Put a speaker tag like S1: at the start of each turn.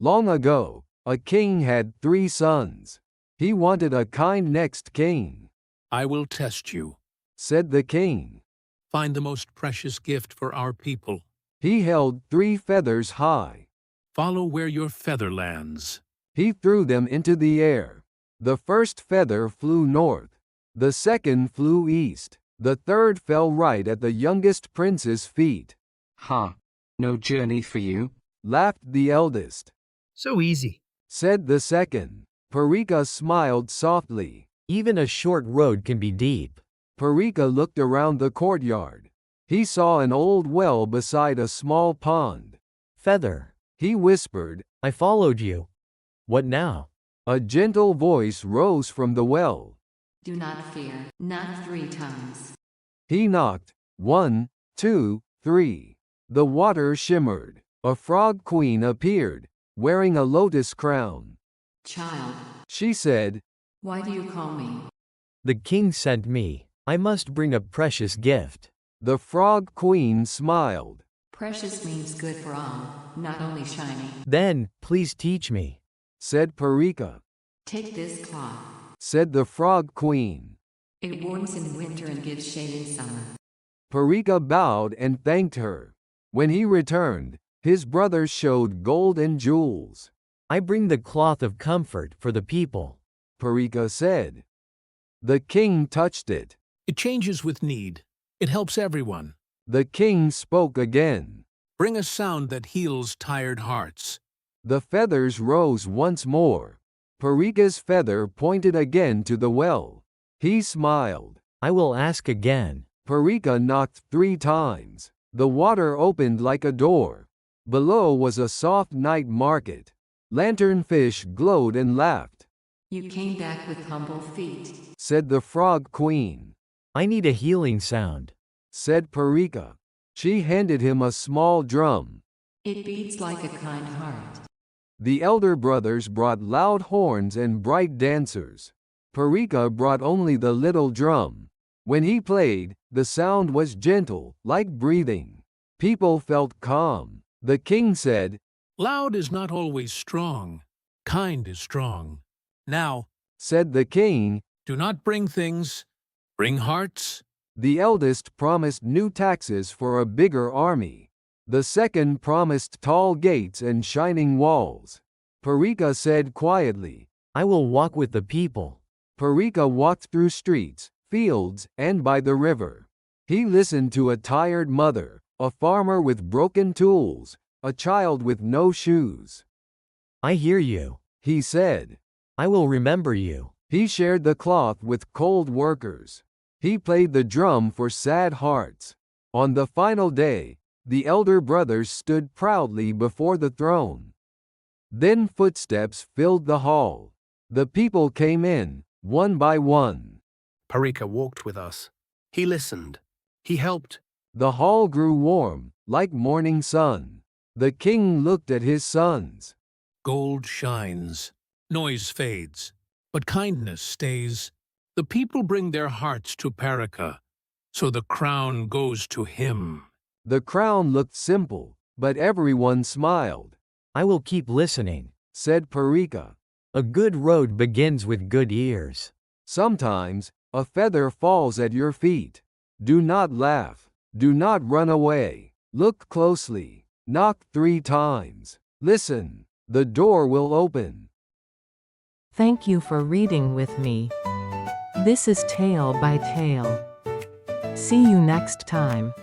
S1: Long ago, a king had 3 sons. He wanted a kind next king,
S2: I will test you.
S1: said the king.
S2: Find the most precious gift for our people.
S1: He held 3 feathers high.
S2: Follow where your feather lands.
S1: He threw them into the air. The first feather flew north. The second flew east. The third fell right at the youngest prince's feet.
S3: Ha! No journey for you?
S1: Laughed the eldest.
S4: So easy.
S1: Said the second. Parika smiled softly.
S4: Even a short road can be deep.
S1: Parika looked around the courtyard. He saw an old well beside a small pond.
S4: Feather,
S1: He whispered.
S4: I followed you. What now?
S1: A gentle voice rose from the well.
S5: Do not fear, not 3 times.
S1: He knocked. 1, 2, 3. The water shimmered. A frog queen appeared, wearing a lotus crown.
S5: Child,
S1: She said,
S5: why do you call me?
S4: The king sent me. I must bring a precious gift.
S1: The frog queen smiled.
S5: Precious means good for all, not only shiny.
S4: Then, please teach me.
S1: Said Parika.
S5: Take this cloth.
S1: Said the frog queen.
S5: It warms in winter and gives shade in summer.
S1: Parika bowed and thanked her. When he returned, his brothers showed gold and jewels.
S4: I bring the cloth of comfort for the people.
S1: Parika said. The king touched it.
S2: It changes with need. It helps everyone.
S1: The king spoke again.
S2: Bring a sound that heals tired hearts.
S1: The feathers rose once more. Parika's feather pointed again to the well. He smiled.
S4: I will ask again.
S1: Parika knocked 3 times. The water opened like a door. Below was a soft night market. Lanternfish glowed and laughed.
S5: You came back with humble feet.
S1: Said the frog queen.
S4: I need a healing sound.
S1: Said Parika. She handed him a small drum.
S5: It beats like a kind heart.
S1: The elder brothers brought loud horns and bright dancers. Parika brought only the little drum. When he played, the sound was gentle, like breathing. People felt calm. The king said,
S2: Loud is not always strong. Kind is strong. Now,
S1: said the king.
S2: do not bring things. Bring hearts.
S1: The eldest promised new taxes for a bigger army. The second promised tall gates and shining walls. Parika said quietly,
S4: I will walk with the people.
S1: Parika walked through streets, fields, and by the river. He listened to a tired mother, a farmer with broken tools, a child with no shoes.
S4: I hear you.
S1: He said.
S4: I will remember you.
S1: He shared the cloth with cold workers. He played the drum for sad hearts. On the final day, the elder brothers stood proudly before the throne. Then footsteps filled the hall. The people came in, one by one.
S6: Parika walked with us. He listened. He helped.
S1: The hall grew warm, like morning sun. The king looked at his sons.
S2: Gold shines. Noise fades. But kindness stays. The people bring their hearts to Parika, so the crown goes to him.
S1: The crown looked simple, but everyone smiled.
S4: I will keep listening.
S1: Said Parika.
S4: A good road begins with good ears.
S1: Sometimes, a feather falls at your feet. Do not laugh. Do not run away. Look closely. Knock 3 times. Listen. The door will open.
S7: Thank you for reading with me. This is Tale by Tale. See you next time.